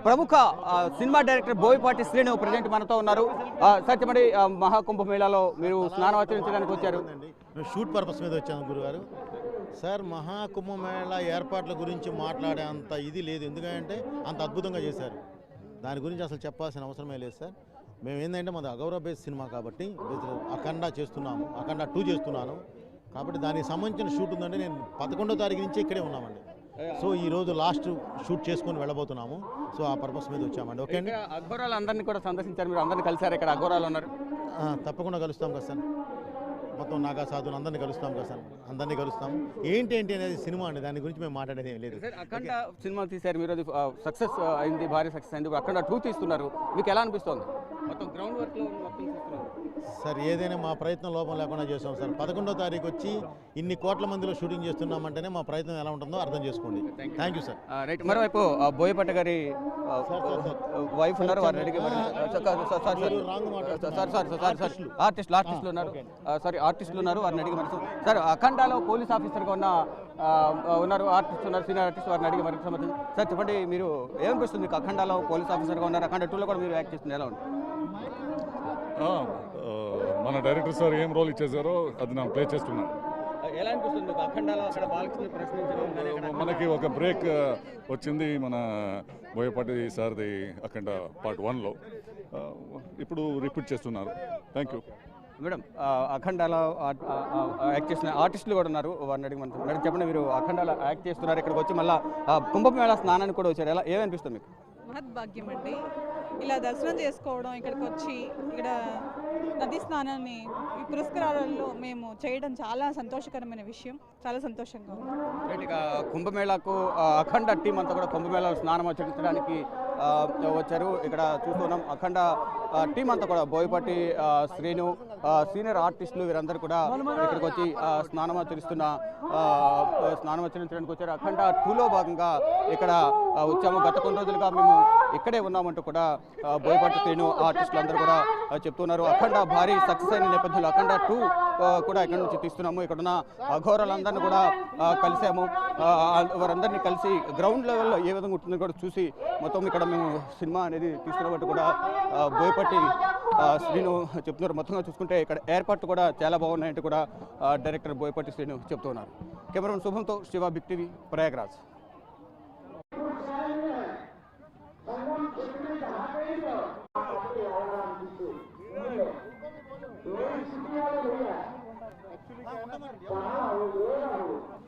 ప్రముఖ cinema director Boyapati Srinu present మనతో ఉన్నారు. సార్ చెప్పండి, మహాకుంభమేళాలో మీరు స్నానం ఆచరించడానికి వచ్చారు. షూట్ పర్పస్ మీద వచ్చాను గురుగారు. సార్, మహాకుంభమేళా ఏర్పాట్ల గురించి మాట్లాడే అంత ఇది లేదు, ఎందుకంటే అంత అద్భుతంగా చేశారు. దాని గురించి అసలు చెప్పాల్సిన అవసరమే లేదు సార్. మేము ఏంటంటే మాది అగౌరవ బేస్ సినిమా కాబట్టి అఖండ చేస్తున్నాము, అఖండ 2 చేస్తున్నాను కాబట్టి దానికి సంబంధించిన షూట్ ఉందంటే నేను 11వ తారీఖు నుంచి ఇక్కడే ఉన్నామండి. సో ఈరోజు లాస్ట్ షూట్ చేసుకొని వెళ్ళబోతున్నాము. సో ఆ పర్పస్ మీద వచ్చామండి. ఓకే అండి. అఘోరాలు అందరినీ కూడా సందర్శించారు, మీరు అందరినీ కలిసారు. ఇక్కడ అఘోరాలు ఉన్నారు. తప్పకుండా కలుస్తాం కదా సార్, మొత్తం నాగా సాధువులు అందరినీ కలుస్తాం కదా సార్, అందరినీ కలుస్తాం. ఏంటి అనేది సినిమా అండి, దాని గురించి మేము మాట్లాడేది ఏం లేదు. అఖండ సినిమా తీశారు మీరు, అది సక్సెస్ అయింది, భారీ సక్సెస్ అయింది. అఖండ 2 తీస్తున్నారు, మీకు ఎలా అనిపిస్తుంది? మొత్తం గ్రౌండ్ వర్క్ లో మొత్తం తీస్తున్నారు సార్. ఏదైనా మా ప్రయత్నం లోపం లేకుండా చేస్తాం సార్. 11వ తారీఖు వచ్చి ఇన్ని కోట్ల మందిలో షూటింగ్ చేస్తున్నామంటేనే మా ప్రయత్నం ఎలా ఉంటుందో అర్థం చేసుకోండి. Thank you sir. రైట్. మరోవైపు బోయపాటి గారి వైఫ్ ఉన్నారు, వారిని అడిగి ఆర్టిస్టులు ఉన్నారు, వారిని అడిగి మరి సార్ అఖండాలో పోలీస్ ఆఫీసర్గా ఉన్నారు ఆర్టిస్ట్ ఉన్నారు, సీనియర్ ఆర్టిస్ట్, వారిని అడిగి మరి సంబంధించి సార్ చెప్పండి, మీరు ఏమనిపిస్తుంది? మీకు అఖండాలో పోలీస్ ఆఫీసర్గా ఉన్నారు, అఖండ 2లో కూడా మీరు యాక్ట్ చేస్తుంది, ఎలా ఉంది? మన డైరెక్టర్ సార్ ఏం రోల్ ఇచ్చేసారో అది నేను ప్లే చేస్తున్నాను. ఎలా అనిపిస్తుంది మీకు అఖండాలో అక్కడ బాలకృష్ణ ప్రశ్నించడం? మనకి ఒక బ్రేక్ వచ్చింది మన బోయపాటి సార్ది అఖండ పార్ట్ 1లో, ఇప్పుడు రిపీట్ చేస్తున్నారు. Thank you madam. అఖండాలో యాక్ట్ చేసిన ఆర్టిస్టులు కూడా ఉన్నారు, వారిని అడిగి మేడం చెప్పండి, మీరు అఖండాలో యాక్ట్ చేస్తున్నారు, ఇక్కడికి వచ్చి మళ్ళీ కుంభమేళా స్నానానికి కూడా వచ్చారు, ఎలా ఏమనిపిస్తుంది మీకు? మహద్భాగ్యం అండి, ఇలా దర్శనం చేసుకోవడం, ఇక్కడికి వచ్చి ఇక్కడ నదీ స్నానాన్ని ఈ పురస్కారాలలో మేము చేయడం చాలా సంతోషకరమైన విషయం, చాలా సంతోషంగా ఉంది. ఇక కుంభమేళాకు అఖండ టీం అంతా కూడా కుంభమేళాలో స్నానం ఆచరించడానికి వచ్చారు. ఇక్కడ చూస్తున్నాం అఖండ టీం అంతా కూడా బోయపాటి శ్రీను, సీనియర్ ఆర్టిస్టులు, వీరందరూ కూడా ఇక్కడికి వచ్చి స్నానం ఆచరించడానికి వచ్చారు. అఖండ 2లో భాగంగా ఇక్కడ వచ్చాము. గత కొన్ని రోజులుగా మేము ఇక్కడే ఉన్నామంటూ కూడా బోయపాటి శ్రీను ఆర్టిస్టులు అందరూ కూడా చెప్తున్నారు. అఖండ భారీ సక్సెస్ అయిన నేపథ్యంలో అఖండ 2 కూడా ఇక్కడ నుంచి తీస్తున్నాము. ఇక్కడున్న అఘోరాలందరినీ కూడా కలిసాము, వారందరినీ కలిసి గ్రౌండ్ లెవెల్లో ఏ విధంగా ఉంటుందో కూడా చూసి మొత్తం ఇక్కడ మేము సినిమా అనేది తీస్తున్నట్టు కూడా బోయపాటి శ్రీను చెప్తున్నారు. మొత్తంగా చూసుకుంటే ఇక్కడ ఏర్పాట్లు కూడా చాలా బాగున్నాయంటూ కూడా డైరెక్టర్ బోయపాటి శ్రీను చెప్తున్నారు. కెమెరామెన్ శుభంతో శివ, బిగ్ టీవీ, ప్రయాగ్రాజ్.